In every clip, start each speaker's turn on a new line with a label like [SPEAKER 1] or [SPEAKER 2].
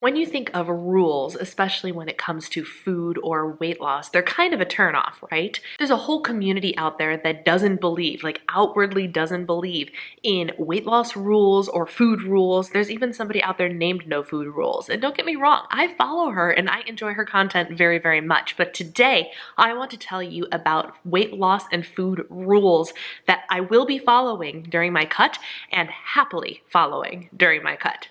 [SPEAKER 1] When you think of rules, especially when it comes to food or weight loss, they're kind of a turnoff, right? There's a whole community out there that doesn't believe, like outwardly doesn't believe in weight loss rules or food rules. There's even somebody out there named No Food Rules. And don't get me wrong, I follow her and I enjoy her content very, very much. But today, I want to tell you about weight loss and food rules that I will be following during my cut and happily following during my cut.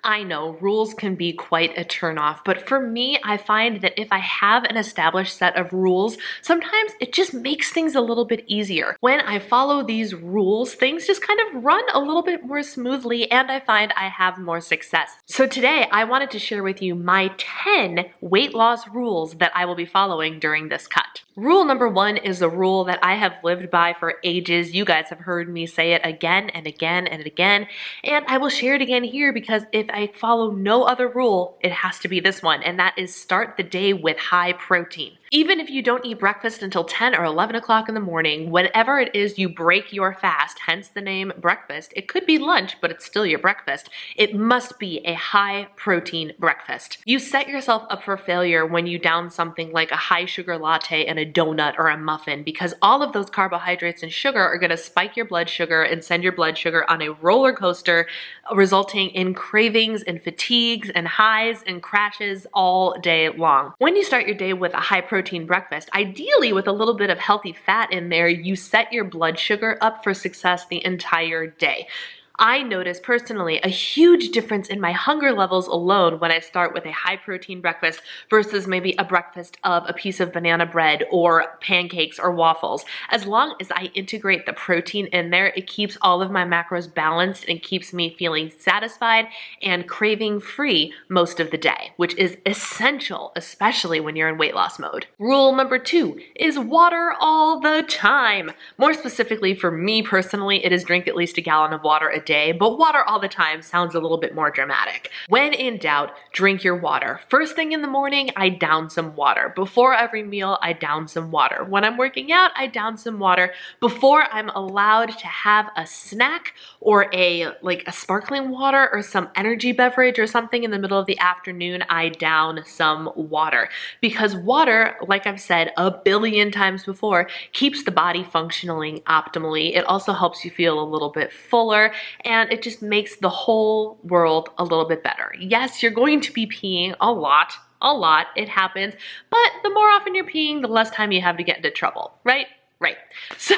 [SPEAKER 1] I know rules can be quite a turnoff, but for me, I find that if I have an established set of rules, sometimes it just makes things a little bit easier. When I follow these rules, things just kind of run a little bit more smoothly and I find I have more success. So today, I wanted to share with you my 10 weight loss rules that I will be following during this cut. Rule number 1 is a rule that I have lived by for ages. You guys have heard me say it again and again and again, and I will share it again here because if I follow no other rule, it has to be this one, and that is start the day with high protein. Even if you don't eat breakfast until 10 or 11 o'clock in the morning, whenever it is you break your fast, hence the name breakfast, it could be lunch, but it's still your breakfast. It must be a high protein breakfast. You set yourself up for failure when you down something like a high sugar latte and a donut or a muffin, because all of those carbohydrates and sugar are going to spike your blood sugar and send your blood sugar on a roller coaster, resulting in cravings and fatigues and highs and crashes all day long. When you start your day with a high protein breakfast, ideally with a little bit of healthy fat in there, you set your blood sugar up for success the entire day. I notice personally a huge difference in my hunger levels alone when I start with a high protein breakfast versus maybe a breakfast of a piece of banana bread or pancakes or waffles. As long as I integrate the protein in there, it keeps all of my macros balanced and keeps me feeling satisfied and craving free most of the day, which is essential, especially when you're in weight loss mode. Rule number 2 is water all the time. More specifically for me personally, it is drink at least a gallon of water a day. But water all the time sounds a little bit more dramatic. When in doubt, drink your water. First thing in the morning, I down some water. Before every meal, I down some water. When I'm working out, I down some water. Before I'm allowed to have a snack or a sparkling water or some energy beverage or something in the middle of the afternoon, I down some water. Because water, like I've said a billion times before, keeps the body functioning optimally. It also helps you feel a little bit fuller, and it just makes the whole world a little bit better. Yes, you're going to be peeing a lot, it happens, but the more often you're peeing, the less time you have to get into trouble, right? Right. So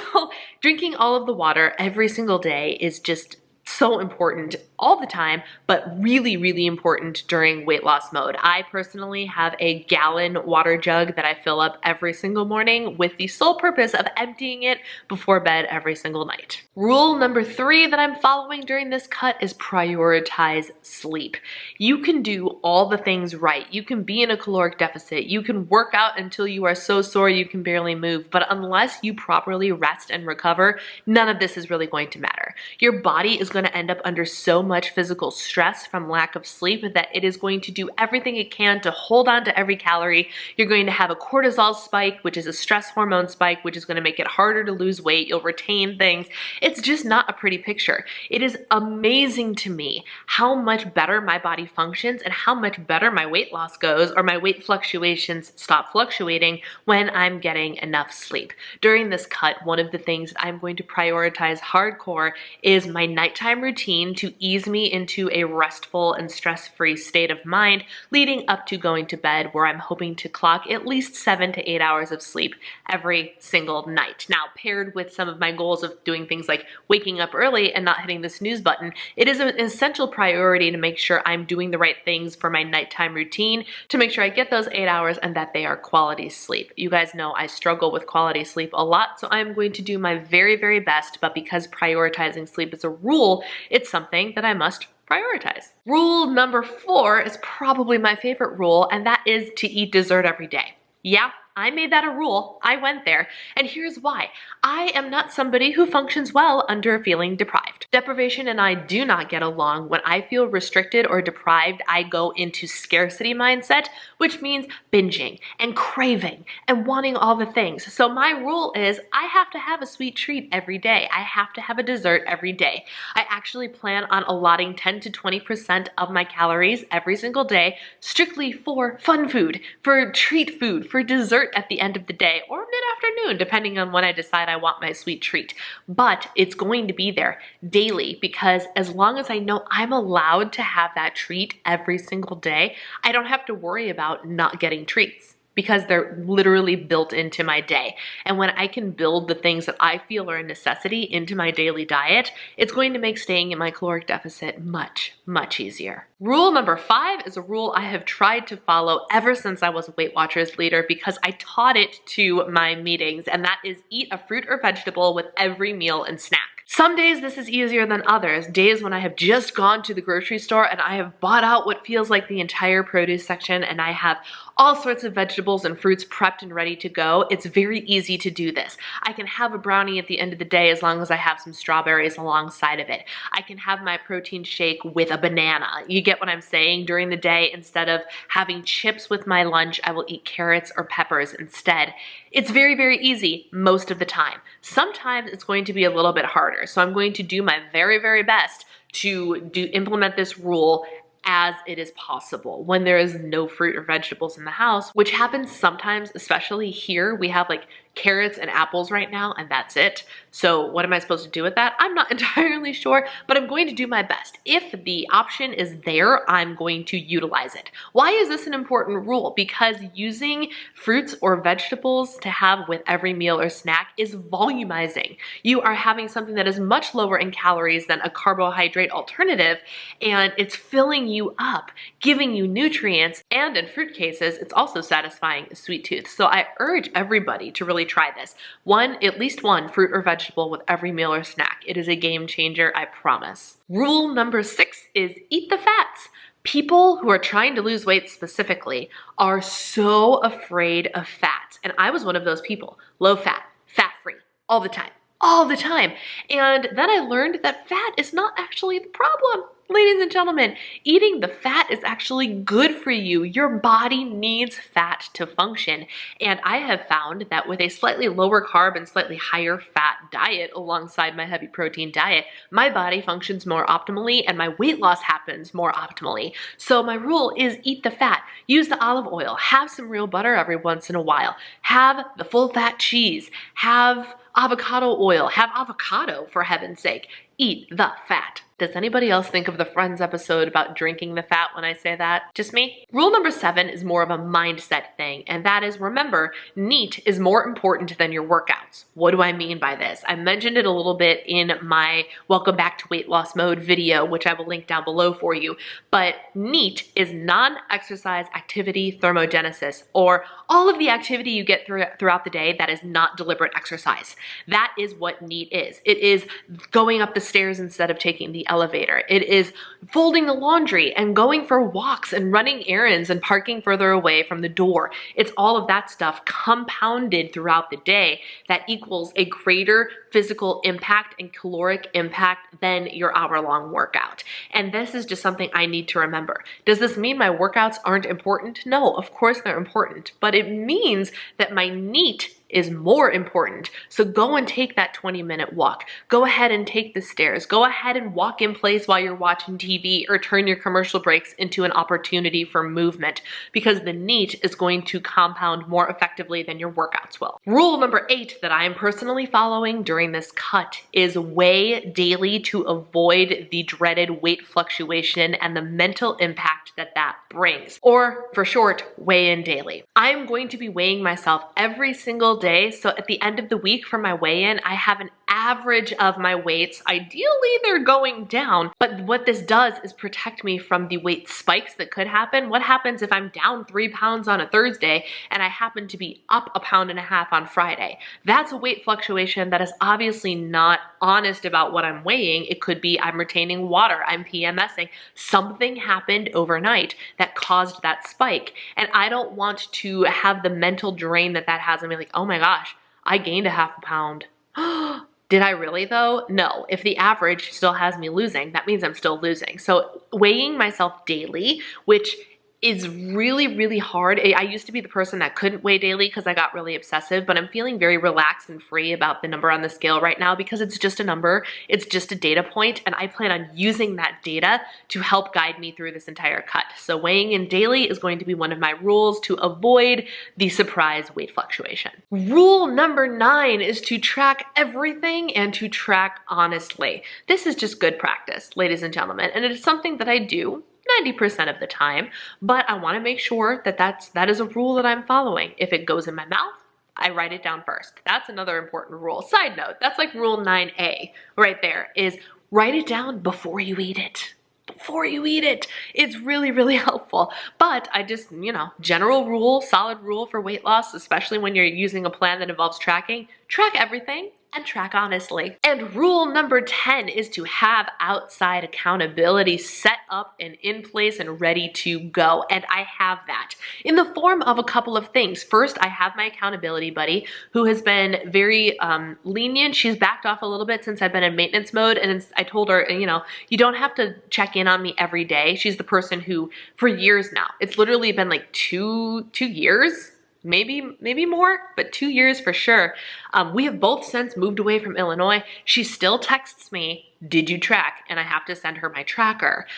[SPEAKER 1] drinking all of the water every single day is just so important all the time, but really, really important during weight loss mode. I personally have a gallon water jug that I fill up every single morning with the sole purpose of emptying it before bed every single night. Rule number 3 that I'm following during this cut is prioritize sleep. You can do all the things right. You can be in a caloric deficit. You can work out until you are so sore you can barely move, but unless you properly rest and recover, none of this is really going to matter. Your body is going to end up under so much physical stress from lack of sleep that it is going to do everything it can to hold on to every calorie. You're going to have a cortisol spike, which is a stress hormone spike, which is going to make it harder to lose weight. You'll retain things. It's just not a pretty picture. It is amazing to me how much better my body functions and how much better my weight loss goes, or my weight fluctuations stop fluctuating when I'm getting enough sleep. During this cut, one of the things I'm going to prioritize hardcore is my nighttime routine to ease me into a restful and stress-free state of mind leading up to going to bed, where I'm hoping to clock at least 7 to 8 hours of sleep every single night. Now, paired with some of my goals of doing things like waking up early and not hitting the snooze button, it is an essential priority to make sure I'm doing the right things for my nighttime routine to make sure I get those 8 hours and that they are quality sleep. You guys know I struggle with quality sleep a lot, so I'm going to do my very, very best, but because prioritizing sleep is a rule, it's something that I must prioritize. Rule number 4 is probably my favorite rule, and that is to eat dessert every day. Yeah, I made that a rule. I went there. And here's why. I am not somebody who functions well under feeling deprived. Deprivation and I do not get along. When I feel restricted or deprived, I go into scarcity mindset, which means binging and craving and wanting all the things. So my rule is I have to have a sweet treat every day. I have to have a dessert every day. I actually plan on allotting 10 to 20% of my calories every single day strictly for fun food, for treat food, for dessert at the end of the day or mid-afternoon, depending on when I decide I want my sweet treat. But it's going to be there daily because as long as I know I'm allowed to have that treat every single day, I don't have to worry about not getting treats because they're literally built into my day. And when I can build the things that I feel are a necessity into my daily diet, it's going to make staying in my caloric deficit much, much easier. Rule number 5 is a rule I have tried to follow ever since I was a Weight Watchers leader because I taught it to my meetings, and that is eat a fruit or vegetable with every meal and snack. Some days this is easier than others. Days when I have just gone to the grocery store and I have bought out what feels like the entire produce section and I have all sorts of vegetables and fruits prepped and ready to go. It's very easy to do this. I can have a brownie at the end of the day as long as I have some strawberries alongside of it. I can have my protein shake with a banana. You get what I'm saying? During the day, instead of having chips with my lunch, I will eat carrots or peppers instead. It's very, very easy most of the time. Sometimes it's going to be a little bit harder. So I'm going to do my very, very best to implement this rule as it is possible when there is no fruit or vegetables in the house, which happens sometimes, especially here. We have like carrots and apples right now, and that's it. So what am I supposed to do with that? I'm not entirely sure, but I'm going to do my best. If the option is there, I'm going to utilize it. Why is this an important rule? Because using fruits or vegetables to have with every meal or snack is volumizing. You are having something that is much lower in calories than a carbohydrate alternative, and it's filling you up, giving you nutrients, and in fruit cases, it's also satisfying a sweet tooth. So I urge everybody to really try this. At least one fruit or vegetable with every meal or snack. It is a game changer, I promise. Rule number 6 is eat the fats. People who are trying to lose weight specifically are so afraid of fats. And I was one of those people. Low fat, fat free, all the time. All the time. And then I learned that fat is not actually the problem. Ladies and gentlemen, eating the fat is actually good for you. Your body needs fat to function. And I have found that with a slightly lower carb and slightly higher fat diet alongside my heavy protein diet, my body functions more optimally and my weight loss happens more optimally. So my rule is eat the fat. Use the olive oil. Have some real butter every once in a while. Have the full fat cheese. Have avocado oil. Have avocado, for heaven's sake. Eat the fat. Does anybody else think of the Friends episode about drinking the fat when I say that? Just me? Rule number 7 is more of a mindset thing, and that is, remember, NEAT is more important than your workouts. What do I mean by this? I mentioned it a little bit in my Welcome Back to Weight Loss Mode video, which I will link down below for you, but NEAT is non-exercise activity thermogenesis, or all of the activity you get throughout the day that is not deliberate exercise. That is what NEAT is. It is going up the stairs instead of taking the elevator. It is folding the laundry and going for walks and running errands and parking further away from the door. It's all of that stuff compounded throughout the day that equals a greater physical impact and caloric impact than your hour-long workout. And this is just something I need to remember. Does this mean my workouts aren't important? No, of course they're important, but it means that my NEAT is more important. So go and take that 20-minute walk. Go ahead and take the stairs. Go ahead and walk in place while you're watching TV, or turn your commercial breaks into an opportunity for movement, because the NEAT is going to compound more effectively than your workouts will. Rule number 8 that I am personally following during this cut is weigh daily to avoid the dreaded weight fluctuation and the mental impact that that brings. Or for short, weigh in daily. I am going to be weighing myself every single day. So at the end of the week for my weigh-in, I have an average of my weights. Ideally, they're going down, but what this does is protect me from the weight spikes that could happen. What happens if I'm down 3 pounds on a Thursday and I happen to be up 1.5 pounds on Friday? That's a weight fluctuation that is obviously not honest about what I'm weighing. It could be I'm retaining water, I'm PMSing. Something happened overnight that caused that spike. And I don't want to have the mental drain that has and be like, oh my gosh, I gained 0.5 pound. Did I really though? No. If the average still has me losing, that means I'm still losing. So weighing myself daily, which is really, really hard. I used to be the person that couldn't weigh daily because I got really obsessive, but I'm feeling very relaxed and free about the number on the scale right now because it's just a number, it's just a data point, and I plan on using that data to help guide me through this entire cut. So weighing in daily is going to be one of my rules to avoid the surprise weight fluctuation. Rule number 9 is to track everything and to track honestly. This is just good practice, ladies and gentlemen, and it is something that I do 90% of the time, but I want to make sure that that is a rule that I'm following. If it goes in my mouth, I write it down first. That's another important rule. Side note, that's like rule 9A right there, is write it down before you eat it. Before you eat it. It's really, really helpful. But I just, general rule, solid rule for weight loss, especially when you're using a plan that involves tracking, track everything and track honestly. And rule number 10 is to have outside accountability set up and in place and ready to go. And I have that in the form of a couple of things. First, I have my accountability buddy who has been very lenient. She's backed off a little bit since I've been in maintenance mode. And I told her, you don't have to check in on me every day. She's the person who, for years now, it's literally been like two years, maybe more, but 2 years for sure. We have both since moved away from Illinois. She still texts me, did you track? And I have to send her my tracker.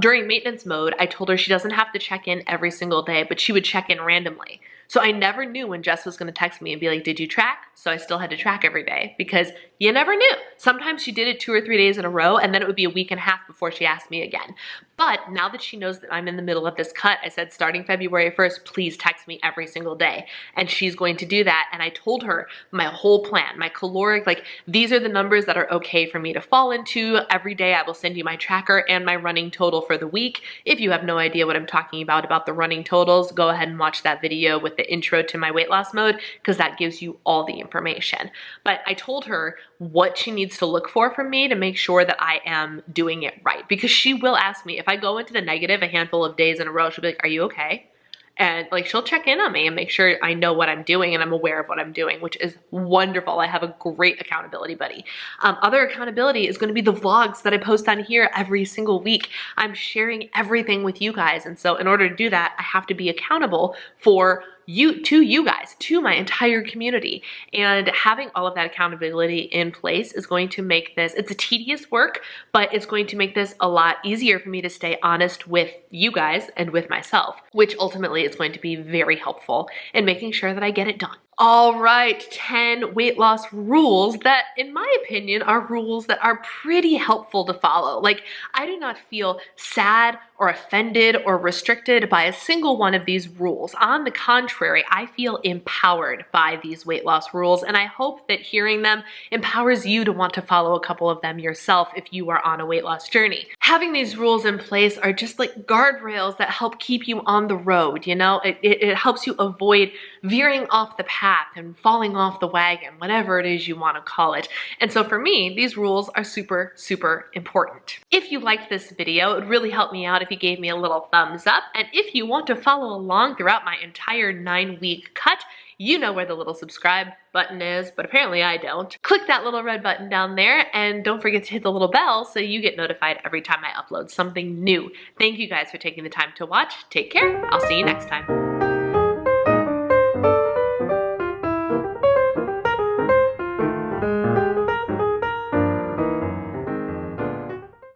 [SPEAKER 1] During maintenance mode, I told her she doesn't have to check in every single day, but she would check in randomly. So I never knew when Jess was gonna text me and be like, did you track? So I still had to track every day because you never knew. Sometimes she did it 2 or 3 days in a row and then it would be a week and a half before she asked me again. But now that she knows that I'm in the middle of this cut, I said starting February 1st, please text me every single day. And she's going to do that. And I told her my whole plan, my caloric, these are the numbers that are okay for me to fall into. Every day I will send you my tracker and my running total for the week. If you have no idea what I'm talking about the running totals, go ahead and watch that video with the intro to my weight loss mode because that gives you all the information. But I told her what she needs to look for from me to make sure that I am doing it right, because she will ask me if I go into the negative a handful of days in a row. She'll be like, are you okay? And she'll check in on me and make sure I know what I'm doing and I'm aware of what I'm doing, which is wonderful. I have a great accountability buddy. Other accountability is going to be the vlogs that I post on here every single week. I'm sharing everything with you guys. And so in order to do that, I have to be accountable to you guys, to my entire community. And having all of that accountability in place is going to make this, it's a tedious work, but it's going to make this a lot easier for me to stay honest with you guys and with myself, which ultimately is going to be very helpful in making sure that I get it done. All right, 10 weight loss rules that, in my opinion, are rules that are pretty helpful to follow. I do not feel sad or offended or restricted by a single one of these rules. On the contrary, I feel empowered by these weight loss rules, and I hope that hearing them empowers you to want to follow a couple of them yourself if you are on a weight loss journey. Having these rules in place are just like guardrails that help keep you on the road, It helps you avoid veering off the path and falling off the wagon, whatever it is you want to call it. And so for me, these rules are super, super important. If you liked this video, it would really help me out if you gave me a little thumbs up. And if you want to follow along throughout my entire 9-week cut, you know where the little subscribe button is, but apparently I don't. Click that little red button down there and don't forget to hit the little bell so you get notified every time I upload something new. Thank you guys for taking the time to watch. Take care. I'll see you next time.